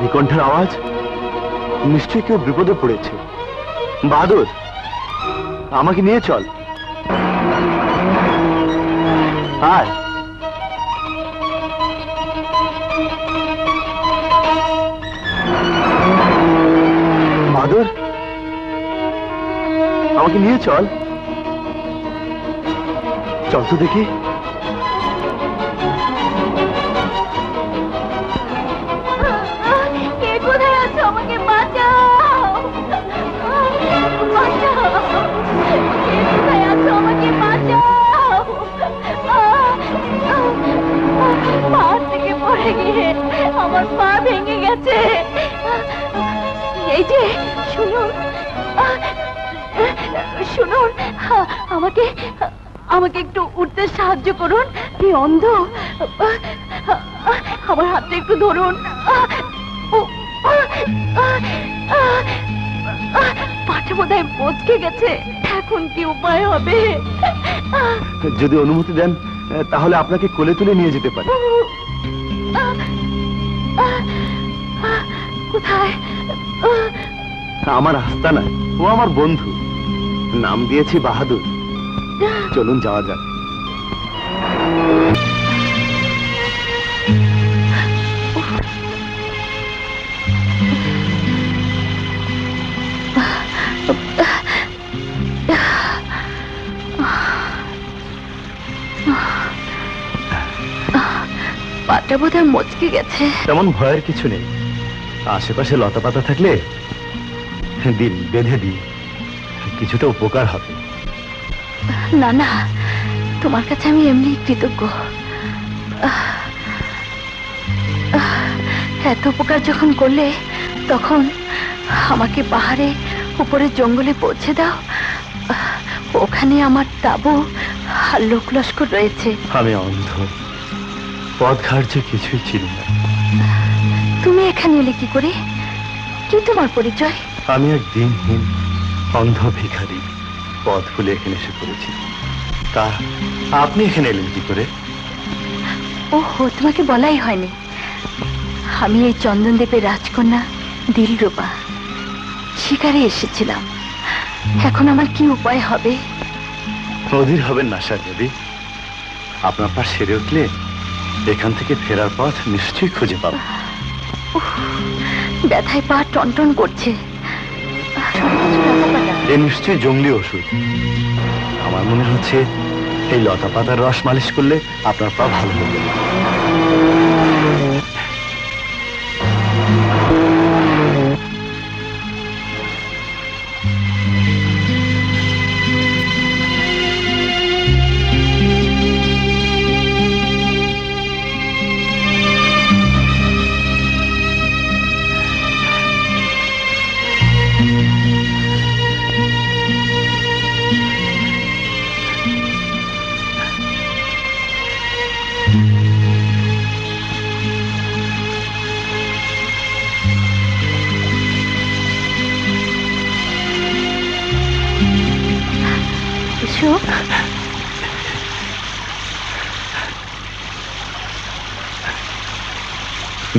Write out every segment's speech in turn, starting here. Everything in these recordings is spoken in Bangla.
ভারী কণ্ঠের আওয়াজ, নিশ্চয়ই কেউ বিপদে পড়েছে। বাহাদুর, আমাকে নিয়ে চল। আয়। বাহাদুর, আমাকে নিয়ে চল। চল তো দেখি। কে কোথায় আছো? আমাকে বাঁচাও, বাঁচাও। কে কোথায় আছো? আমাকে বাঁচাও। পাহাড় থেকে পড়ে গিয়ে আমার পা ভেঙে গেছে। এই যে শুনুন, শুনুন, আমাকে আমাকে একটু উঠতে সাহায্য করুন। এই অন্ধ, আমার হাতটা একটু ধরুন। পাটা বোধহয় মচকে গেছে। এখন কি উপায় হবে? যদি অনুমতি দেন তাহলে আপনাকে কোলে তুলে নিয়ে যেতে পারি। কোথায়? আমার আস্তানা, ও আমার বন্ধু, নাম দিয়েছি বাহাদুর। চলুন যাওয়া যাক। পাটা বোধহয় মচকে গেছে। তেমন ভয়ের কিছু নেই। আশেপাশে লতা পাতা থাকলে দিন বেঁধে দিই, কিছুটা উপকার হবে। না না, তোমার কাছে আমি এমনি কৃতজ্ঞ। এত উপকার যখন করলে, তখন আমাকে পাহাড়ে উপরে জঙ্গলে পৌঁছে দাও। ওখানে আমার তাঁবু আর লোক লস্কর রয়েছে। আমি অন্ধ, পথ ঘাট যে কিছুই চিনি না। তুমি এখানে এলে কি করে? কি তোমার পরিচয়? আমি এক দিনহীন অন্ধ ভিখারি, পথ ভুলে এখানে এসে পড়েছি। তা আপনি এখানে এলেন কি করে? ওহো, তোমাকে বলাই হয়নি। আমি এই চন্দনদেবের রাজকন্যা দিলরুবা, শিকারে এসেছিলাম। এখন আমার কি উপায় হবে? অধীর হবেন না শাহজাদি, আপনার পা সেরে উঠলে এখান থেকে ফেরার পথ নিশ্চয়ই খুঁজে পাবো। ব্যথায় পা টনটন করছে। এ নিশ্চয়ই জঙ্গলি ওষুধ। আমার মনে হচ্ছে এই লতা পাতার রস মালিশ করলে আপনার পা ভালো হয়ে যাবে।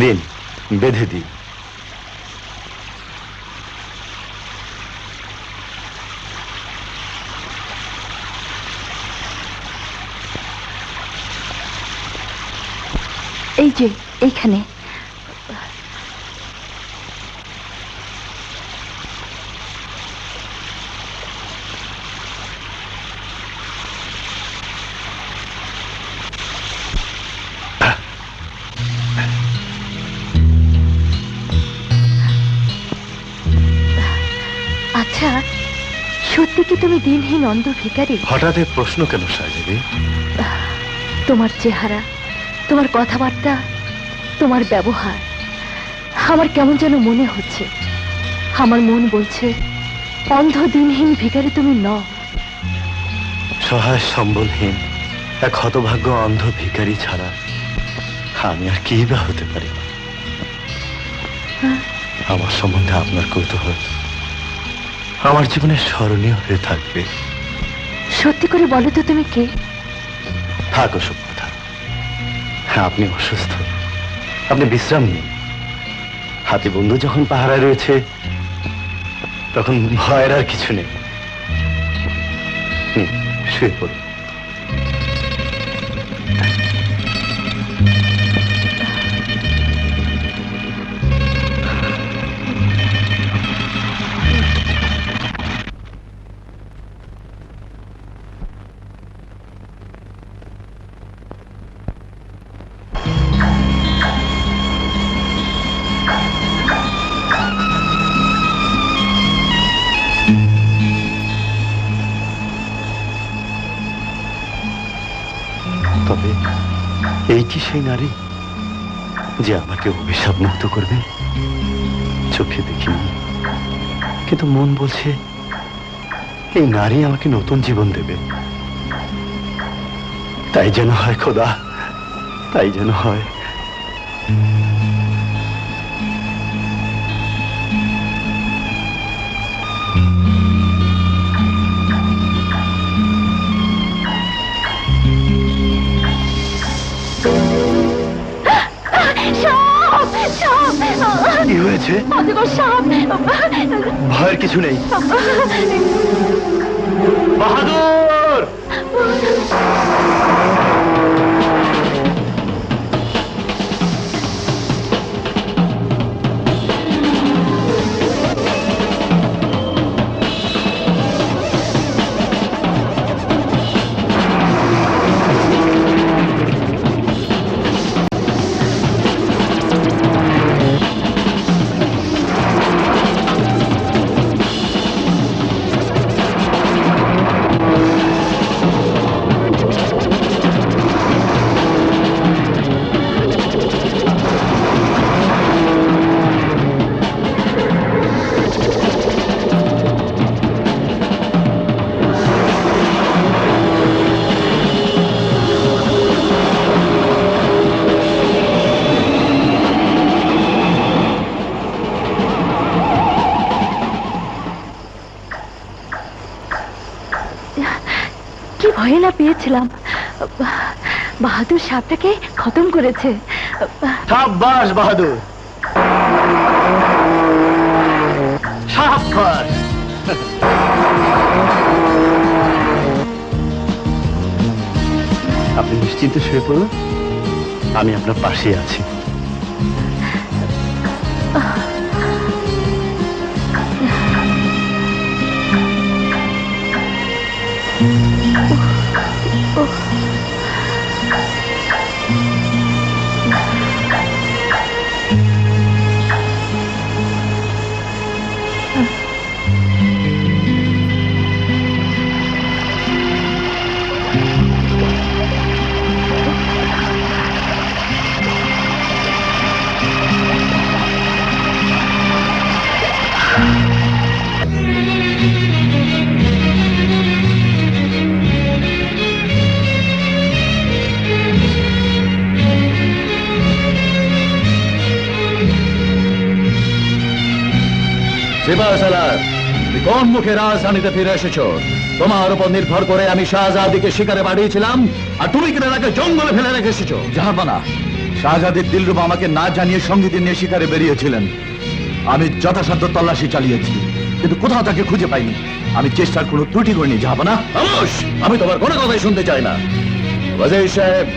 দিন বেঁধে দিই। এই যে এইখানে। আচ্ছা, সত্যি কি তুমি দিনহীন অন্ধ ভিখারি? হঠাৎ এই প্রশ্ন কেন শাহজাদি? তোমার চেহারা, তোমার কথাবার্তা, তোমার ব্যবহার আমার কেমন যেন মনে হচ্ছে। আমার মন বলছে অন্ধ দিনহীন ভিখারি তুমি নও। সহায় সম্বলহীন এক হতভাগ্য অন্ধ ভিখারি ছাড়া আমি আর কি বা হতে পারি? আমার সম্বন্ধে আপনার কৌতূহল আমার জীবনে স্মরণীয় হয়ে থাকবে। সত্যি করে বলো তো তুমি কে? থাক ওসব কথা। আপনি অসুস্থ, আপনি বিশ্রাম নিন। হাতে বন্ধু যখন পাহারায় রয়েছে তখন ভয়ের আর কিছু নেই। শুয়ে পড়ুন। তবে এই কি সেই নারী যে আমাকে অভিশাপ মুক্ত করবে? চোখে দেখিনি, কিন্তু মন বলছে এই নারী আমাকে নতুন জীবন দেবে। তাই যেন হয় খোদা, তাই যেন হয়। কি হয়েছে? ভয়ের কিছু নেই। বাহাদুর! কি ভয় না পেয়েছিলাম। বাহাদুর সাপটাকে খতম করেছে। সাব্বাস বাহাদুর, সাব্বাস। আপনি নিশ্চিন্তে শুয়ে পড়ুন, আমি আপনার পাশে আছি। কোন মুখে রাজধানীতে ফিরে এসেছো? তোমার উপর নির্ভর করে আমি শাহজাদিকে শিকারে বাড়িয়েছিলাম, আর তুমি কিনা তাকে জঙ্গলে ফেলে রেখে এসেছো। জাহাপনা, শাহজাদির দিলরুবা আমাকে না জানিয়ে সঙ্গীতে নিয়ে শিকারে বেরিয়েছিলেন। আমি যথাসাধ্য তল্লাশি চালিয়েছি, কিন্তু কোথাও তাকে খুঁজে পাইনি। আমি চেষ্টার কোনো ত্রুটি করিনি জাহাপনা। আমি তোমার কোনো কথাই শুনতে চাই না। ওয়াজির সাহেব,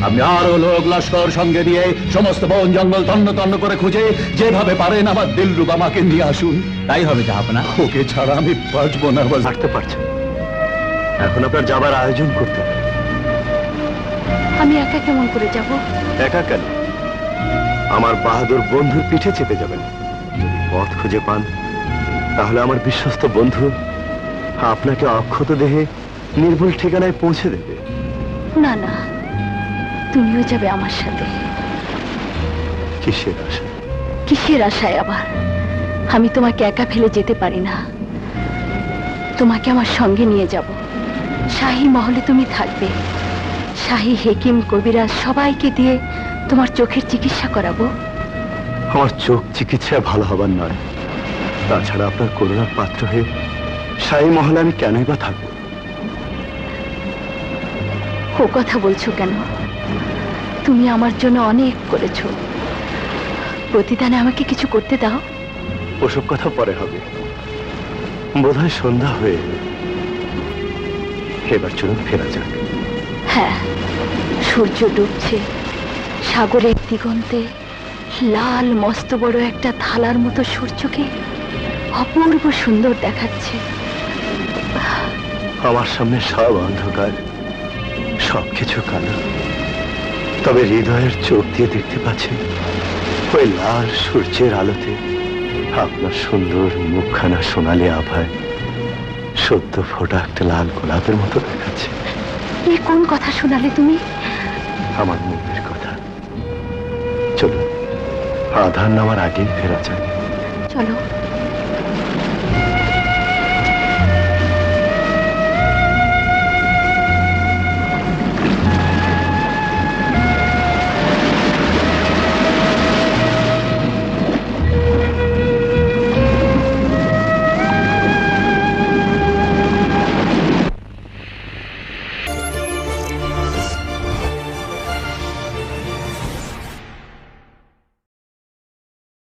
আপনি আরো লোক লস্কর সঙ্গে দিয়ে সমস্ত বন জঙ্গল তন্ন তন্ন করে খুঁজে যেভাবে পারেন আমার দিলরুবা আমাকে নিয়ে আসুন। তাই হবে জাহাপনা। ওকে ছাড়া আমি বাঁচবো না। হাঁটতে পারছেন, এখন আপনার যাবার আয়োজন করতে হবে। আমি একা কেমন করে যাব? একা কেন? আমার বাহাদুর বন্ধুর পিঠে চেপে যাবেন। যদি পথ খুঁজে পান তাহলে আমার বিশ্বস্ত বন্ধু আপনাকে অক্ষত দেহে নির্ভুল ঠিকানায় পৌঁছে দেবে। না না, তুমিও যাবে আমার সাথে। কিসের আশা? কিসের আশায় আবার? আমি তোমাকে একা ফেলে যেতে পারি না। তোমাকে আমার সঙ্গে নিয়ে যাব। শাহী মহলে তুমি থাকবে। শাহী হেকিম কবিরাজ সবাইকে দিয়ে তোমার চোখের চিকিৎসা করাবো। আমার চোখ চিকিৎসা ভালো হবার নয়, তাছাড়া আপনার করুণার পাত্র হয়ে শাহী মহলে আমি কেনই বা থাকবো? ও কথা বলছো কেন? তুমি আমার জন্য অনেক করেছো। প্রতিদানে আমাকে কিছু করতে দাও। ওসব কথা পরে হবে, বোধহয় সন্ধ্যা হয়ে এলো। এবার চলুন ফেরা যাক। হ্যাঁ, সূর্য ডুবছে, সাগরের দিগন্তে লাল মস্ত বড় একটা থালার মতো সূর্যকে অপূর্ব সুন্দর দেখাচ্ছে। আমার সামনে সব অন্ধকার, সবকিছু কালো, তবে হৃদয়ের চোখ দিয়ে দেখতে পাচ্ছি ওই লাল সূর্যের আলোতে আপনার সুন্দর মুখখানা সোনালি আভায় সদ্য ফোটা একটা লাল গোলাপের মতো দেখাচ্ছে। এই কোন কথা শোনালে তুমি? আমার মনের কথা। চলুন, আধার নামার আগেই ফেরা যাক। চলো।